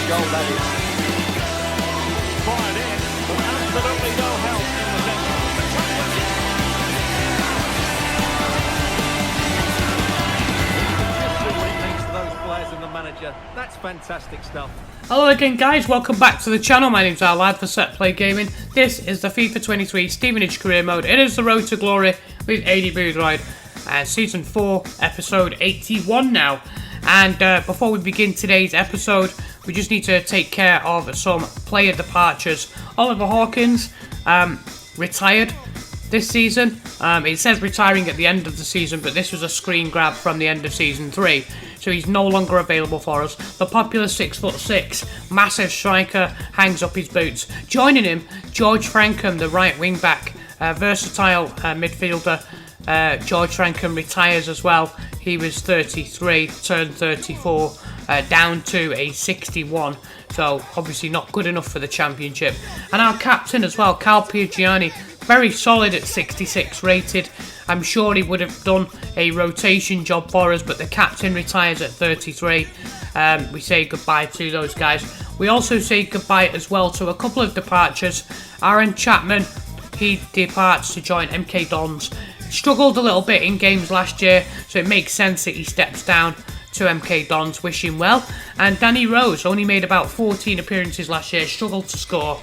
goal, that is. Fired in, but absolutely no help in the second. Thanks to those players and the manager. That's fantastic stuff. Hello again guys, welcome back to the channel. My name's Al Lad for Set Play Gaming. This is the FIFA 23 Stevenage Career Mode. It is the Road to Glory with Aidy Boothroyd. Season 4, episode 81 now. And before we begin today's episode, we just need to take care of some player departures. Oliver Hawkins retired this season. It says retiring at the end of the season, but this was a screen grab from the end of season 3. So he's no longer available for us. The popular 6'6", massive striker hangs up his boots. Joining him, George Frankham, the right wing back, versatile midfielder. George Frankham retires as well. He was 33, turned 34, down to a 61. So obviously not good enough for the championship. And our captain as well, Cal Piagiani, very solid at 66 rated. I'm sure he would have done a rotation job for us, but the captain retires at 33. We say goodbye to those guys. We also say goodbye as well to a couple of departures. Aaron Chapman, he departs to join MK Dons. Struggled a little bit in games last year, so it makes sense that he steps down to MK Dons. Wish him well. And Danny Rose only made about 14 appearances last year, struggled to score.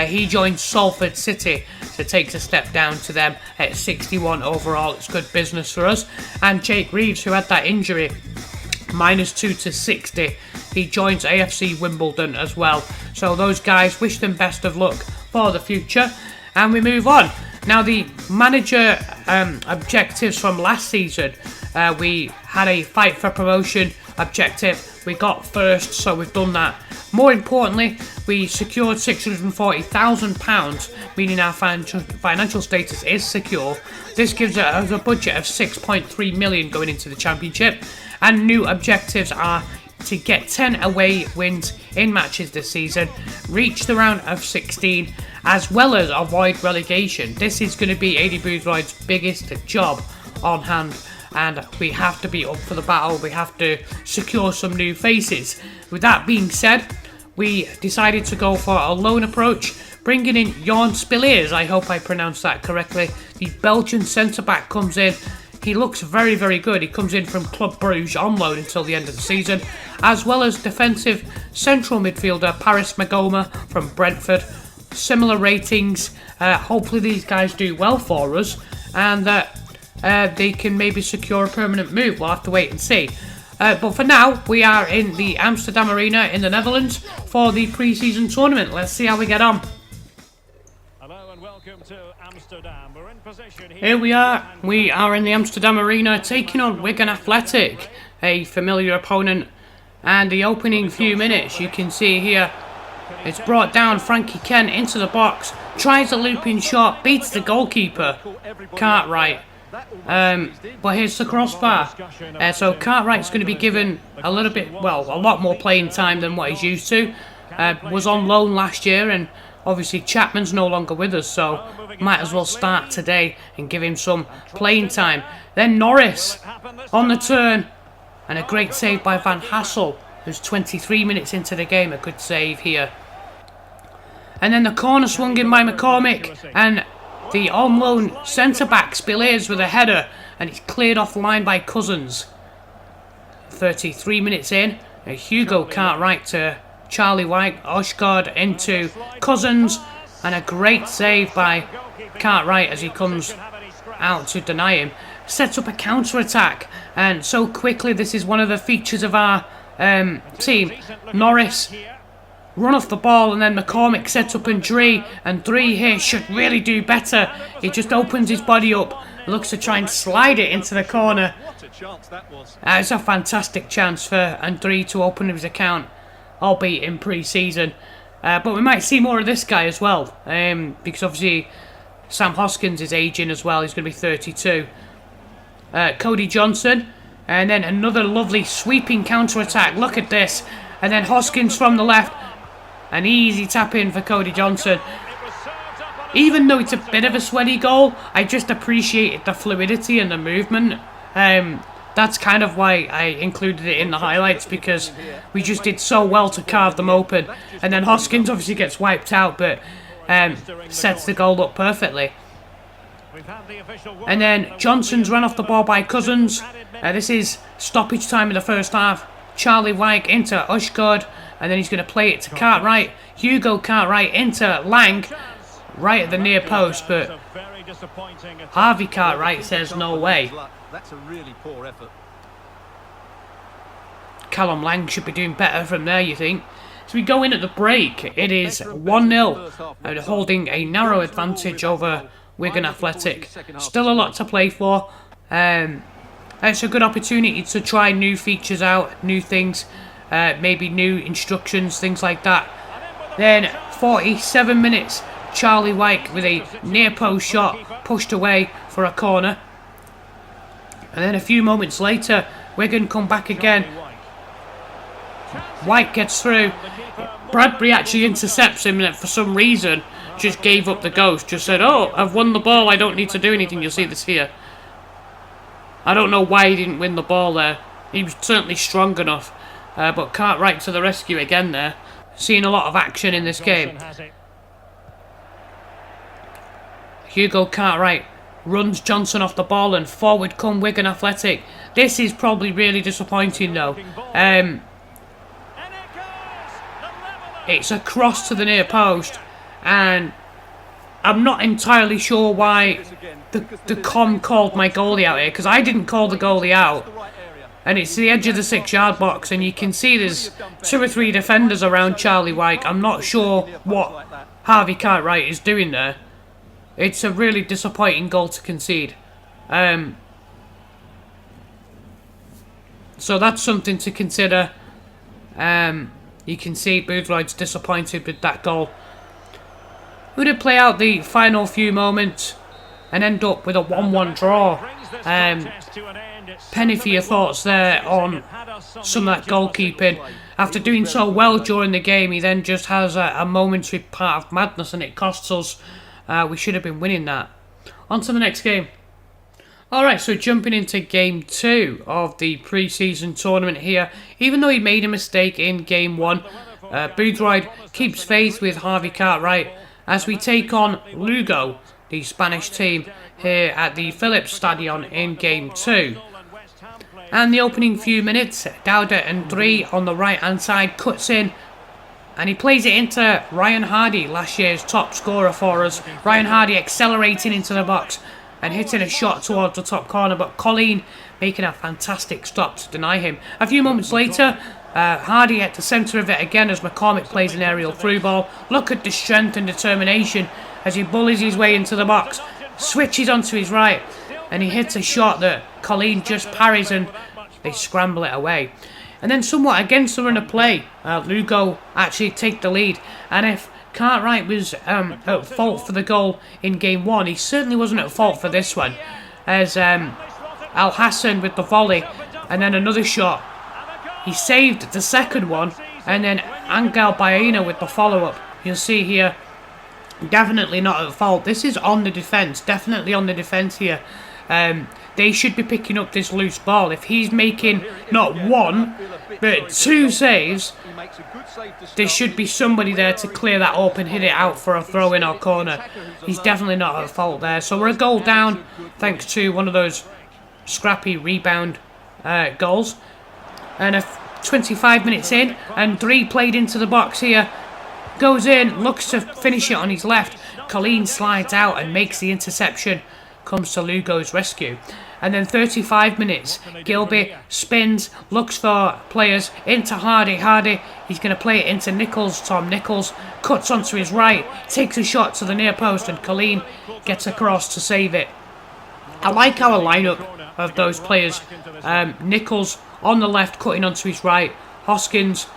He joins Salford City, so takes a step down to them at 61 overall. It's good business for us. And Jake Reeves, who had that injury, -2 to 60. He joins AFC Wimbledon as well. So those guys, wish them best of luck for the future. And we move on. Now the manager objectives from last season, we had a fight for promotion objective. We got first, so we've done that. More importantly, we secured £640,000, meaning our financial status is secure. This gives us a budget of 6.3 million going into the championship. And new objectives are to get 10 away wins in matches this season, reach the round of 16, as well as avoid relegation. This is going to be Aidy Boothroyd's biggest job on hand, and we have to be up for the battle. We have to secure some new faces. With that being said, we decided to go for a loan approach, bringing in Jorn Spilleers. I hope I pronounced that correctly. The Belgian centre-back comes in. He looks very, very good. He comes in from Club Bruges on loan until the end of the season, as well as defensive central midfielder Paris Magoma from Brentford. Similar ratings. Hopefully these guys do well for us, and that they can maybe secure a permanent move. We'll have to wait and see. But for now, we are in the Amsterdam Arena in the Netherlands for the pre-season tournament. Let's see how we get on. Hello and welcome to Amsterdam. We're in position Here we are. We are in the Amsterdam Arena taking on Wigan Athletic, a familiar opponent. And the opening few minutes, you can see here, it's brought down. Frankie Kent into the box, tries a looping shot, beats the goalkeeper, Cartwright. But here's the crossbar. So Cartwright's going to be given a little bit, well, a lot more playing time than what he's used to. Was on loan last year, and obviously Chapman's no longer with us, so might as well start today and give him some playing time. Then Norris on the turn, and a great save by Van Hassel, who's 23 minutes into the game. A good save here. And then the corner swung in by McCormick, and the on loan centre-back Spilleers with a header, and it's cleared off the line by Cousins. 33 minutes in, Hugo Cartwright to Charlie White, Oshgaard into Cousins, and a great save by Cartwright as he comes out to deny him. Sets up a counter-attack, and so quickly. This is one of the features of our team. Norris run off the ball, and then McCormick sets up and Dree here should really do better. He just opens his body up, looks to try and slide it into the corner. It's a fantastic chance for Dree to open his account, albeit in pre-season. But we might see more of this guy as well, because obviously Sam Hoskins is aging as well. He's going to be 32. Cody Johnson, and then another lovely sweeping counter-attack. Look at this. And then Hoskins from the left. An easy tap in for Cody Johnson. Even though it's a bit of a sweaty goal, I just appreciated the fluidity and the movement. that's kind of why I included it in the highlights, because we just did so well to carve them open. And then Hoskins obviously gets wiped out, but sets the goal up perfectly. And then Johnson's run off the ball by Cousins. This is stoppage time in the first half. Charlie Wyke into Ushgard, and then he's going to play it to Cartwright. Hugo Cartwright into Lang, right at the near post, but Harvey Cartwright says no way. That's a really poor effort. Callum Lang should be doing better from there, you think? So we go in at the break. It is 1-0, and holding a narrow advantage over Wigan Athletic. Still a lot to play for. It's a good opportunity to try new features out, new things, maybe new instructions, things like that. Then 47 minutes, Charlie Wyke with a near post shot pushed away for a corner. And then a few moments later, Wigan come back again. Wyke gets through. Bradbury actually intercepts him, and for some reason just gave up the ghost. Just said, "Oh, I've won the ball, I don't need to do anything." You'll see this here. I don't know why he didn't win the ball there. He was certainly strong enough. But Cartwright to the rescue again there. Seeing a lot of action in this game. Hugo Cartwright runs Johnson off the ball, and forward come Wigan Athletic. This is probably really disappointing though. It's a cross to the near post, and I'm not entirely sure why the com called my goalie out here, because I didn't call the goalie out. And it's the edge of the 6-yard box, and you can see there's 2 or 3 defenders around Charlie Wyke. I'm not sure what Harvey Cartwright is doing there. It's a really disappointing goal to concede. So that's something to consider. You can see Boothroyd's disappointed with that goal. We did play out the final few moments and end up with a 1-1 draw. Penny for your thoughts there on some of that goalkeeping. After doing so well during the game, he then just has a momentary part of madness, and it costs us. We should have been winning that. On to the next game. Alright, so jumping into game 2 of the pre-season tournament here. Even though he made a mistake in game 1, Boothroyd keeps faith with Harvey Cartwright as we take on Lugo, the Spanish team, here at the Philips Stadion in game 2. And the opening few minutes, Dowda and 3 on the right hand side cuts in, and he plays it into Ryan Hardy, last year's top scorer for us. Ryan Hardy accelerating into the box and hitting a shot towards the top corner, but Colleen making a fantastic stop to deny him. A few moments later, Hardy at the centre of it again as McCormick plays an aerial through ball. Look at the strength and determination as he bullies his way into the box, switches onto his right, and he hits a shot that Colleen just parries, and they scramble it away. And then somewhat against the run of play, Lugo actually take the lead, and if Cartwright was at fault for the goal in game 1, he certainly wasn't at fault for this one, as Al Hassan with the volley and then another shot. He saved the second one, and then Angel Baena with the follow-up. You'll see here, definitely not at fault. This is on the defence, definitely on the defence here. They should be picking up this loose ball. If he's making not 1, but 2 saves, there should be somebody there to clear that up and hit it out for a throw-in or corner. He's definitely not at fault there. So we're a goal down, thanks to one of those scrappy rebound goals. And 25 minutes in, and 3 played into the box here. Goes in, looks to finish it on his left. Colleen slides out and makes the interception. Comes to Lugo's rescue. And then 35 minutes, Gilby spins, looks for players into Hardy. Hardy, he's going to play it into Nichols. Tom Nichols cuts onto his right, takes a shot to the near post, and Colleen gets across to save it. I like our lineup of those players. Nichols on the left, cutting onto his right. Hoskins,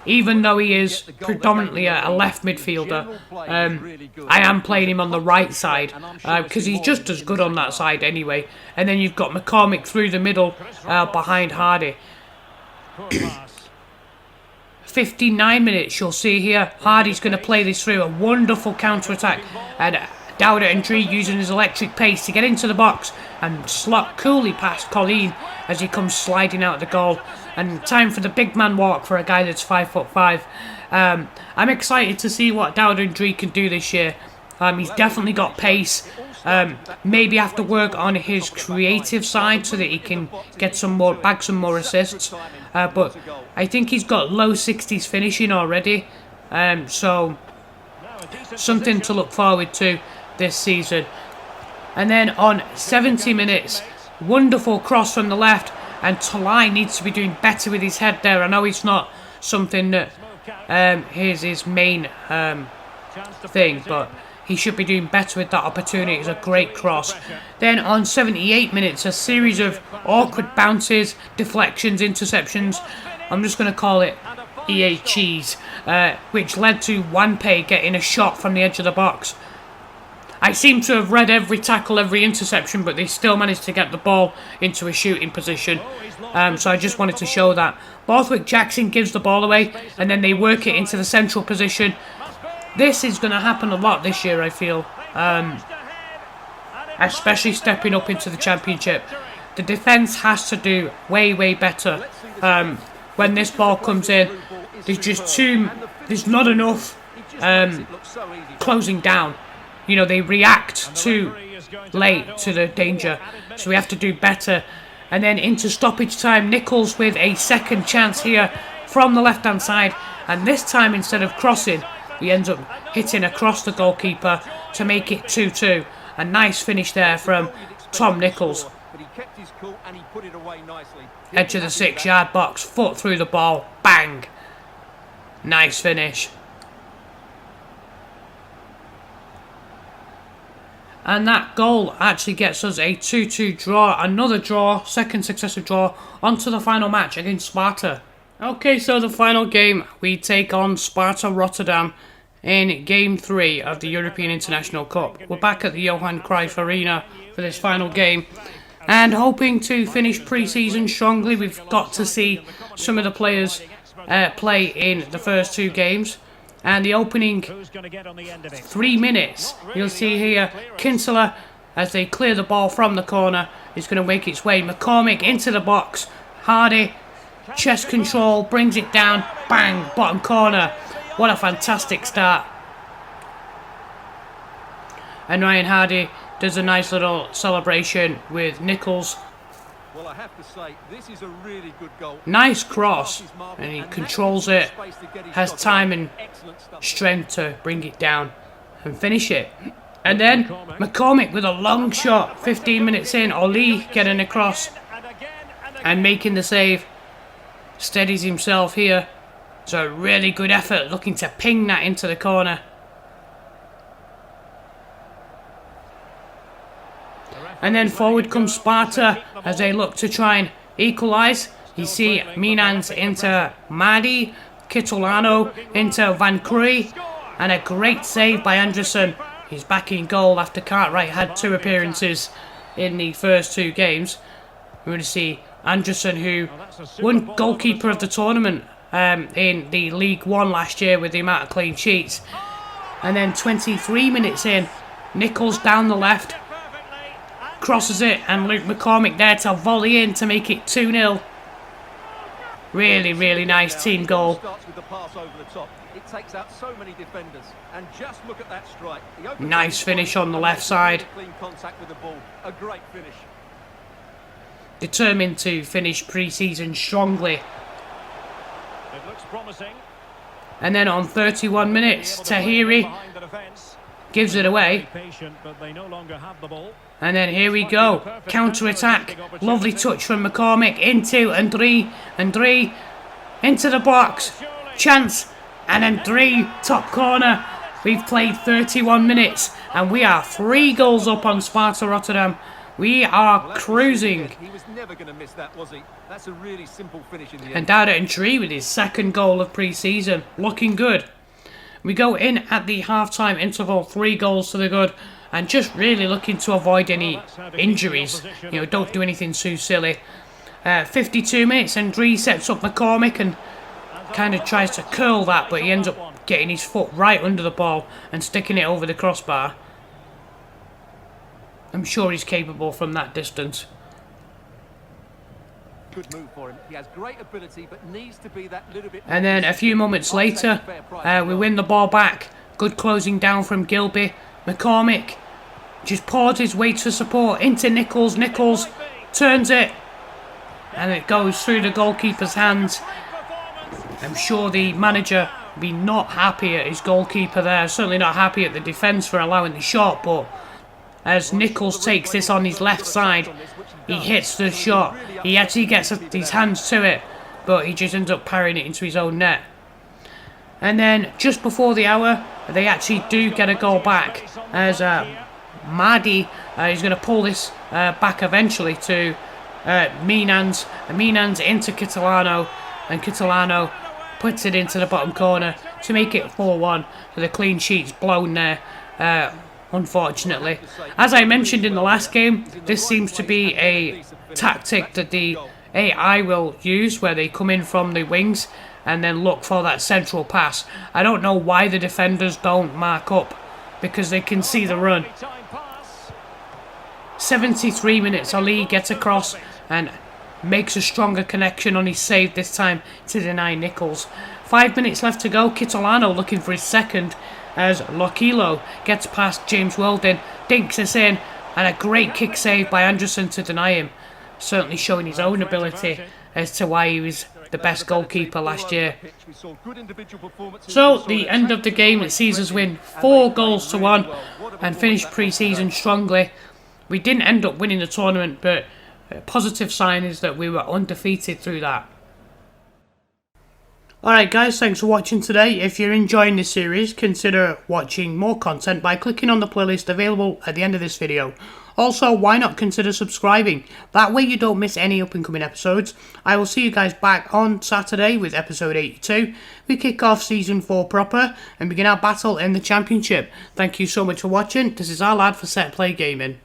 even though he is predominantly a left midfielder, I am playing him on the right side because he's just as good on that side anyway. And then you've got McCormick through the middle behind Hardy. 59 minutes, you'll see here. Hardy's going to play this through, a wonderful counter-attack. And Dowder and Dree using his electric pace to get into the box and slot coolly past Colleen as he comes sliding out of the goal. And time for the big man walk for a guy that's 5'5". I'm excited to see what Dowder and Dree can do this year. He's definitely got pace. Maybe have to work on his creative side so that he can get bag some more assists. But I think he's got low 60s finishing already. So something to look forward to this season. And then on 70 minutes, wonderful cross from the left, and Tolai needs to be doing better with his head there. I know it's not something that is his main thing, but he should be doing better with that opportunity. It's a great cross. Then on 78 minutes, a series of awkward bounces, deflections, interceptions. I'm just going to call it EA cheese, which led to Wanpei getting a shot from the edge of the box. I seem to have read every tackle, every interception, but they still managed to get the ball into a shooting position. So I just wanted to show that. Borthwick Jackson gives the ball away, and then they work it into the central position. This is going to happen a lot this year, I feel. Especially stepping up into the championship. The defence has to do way, way better. When this ball comes in, there's not enough closing down. You know, they react too late to the danger. So we have to do better. And then into stoppage time, Nichols with a second chance here from the left-hand side. And this time, instead of crossing, he ends up hitting across the goalkeeper to make it 2-2. A nice finish there from Tom Nichols. Edge of the 6-yard box, foot through the ball, bang. Nice finish. And that goal actually gets us a 2-2 draw. Another draw, second successive draw, onto the final match against Sparta. Okay, so the final game, we take on Sparta Rotterdam in Game 3 of the European International Cup. We're back at the Johan Cruyff Arena for this final game, and hoping to finish pre-season strongly. We've got to see some of the players play in the first two games. And the opening 3 minutes, you'll see here, Kinsella, as they clear the ball from the corner, is going to make its way. McCormick into the box. Hardy, chest control, brings it down. Bang, bottom corner. What a fantastic start. And Ryan Hardy does a nice little celebration with Nichols. Well, I have to say, this is a really good goal. Nice cross, and he controls it, has time and strength to bring it down and finish it. And then McCormick with a long shot, 15 minutes in, Oli getting across and making the save. Steadies himself here. It's a really good effort, looking to ping that into the corner. And then forward comes Sparta as they look to try and equalise. You see Minans into Madi, Kitolano into Van Krooij, and a great save by Anderson. He's back in goal after Cartwright had 2 appearances in the first 2 games. We're going to see Anderson, who won goalkeeper of the tournament in the League One last year with the amount of clean sheets. And then 23 minutes in, Nichols down the left. Crosses it, and Luke McCormick there to volley in to make it 2-0. Really, really nice team goal. Nice finish on the left side. Determined to finish pre-season strongly. And then on 31 minutes, Tahiri gives it away. And then here we go, counter-attack, lovely touch from McCormick, into André, into the box, chance, and André, top corner. We've played 31 minutes, and we are 3 goals up on Sparta Rotterdam. We are cruising. He was never going to miss that, was he? That's a really simple finish in the end. And Dowder André with his second goal of pre-season, looking good. We go in at the half-time interval, 3 goals to the good. And just really looking to avoid any injuries. You know, don't do anything too silly. 52 minutes, and Dree sets up McCormick and kind of tries to curl that, but he ends up getting his foot right under the ball and sticking it over the crossbar. I'm sure he's capable from that distance. Good move for him. He has great ability, but needs to be that little bit. And then a few moments later, we win the ball back. Good closing down from Gilby. McCormick just pauses, waits for support into Nichols. Nichols turns it, and it goes through the goalkeeper's hands. I'm sure the manager will be not happy at his goalkeeper there. Certainly not happy at the defence for allowing the shot, but as Nichols takes this on his left side, he hits the shot. He actually gets his hands to it, but he just ends up parrying it into his own net. And then just before the hour, they actually do get a goal back as Mahdi is going to pull this back eventually to Minans. Minans into Catalano, and Catalano puts it into the bottom corner to make it 4-1. So the clean sheet's blown there, unfortunately. As I mentioned in the last game, this seems to be a tactic that the AI will use, where they come in from the wings and then look for that central pass. I don't know why the defenders don't mark up, because they can see the run. 73 minutes, Ali gets across and makes a stronger connection on his save this time to deny Nichols. 5 minutes left to go. Kitolano looking for his second as Lokilo gets past James Weldon, dinks this in, and a great kick save by Anderson to deny him. Certainly showing his own ability as to why he was the best goalkeeper last year. So the end of the game, it sees us win 4-1 and finish pre-season strongly. We didn't end up winning the tournament, but a positive sign is that we were undefeated through that. Alright guys, thanks for watching today. If you're enjoying this series, consider watching more content by clicking on the playlist available at the end of this video. Also, why not consider subscribing? That way you don't miss any up and coming episodes. I will see you guys back on Saturday with episode 82. We kick off season 4 proper and begin our battle in the championship. Thank you so much for watching. This is our lad for Set Play Gaming.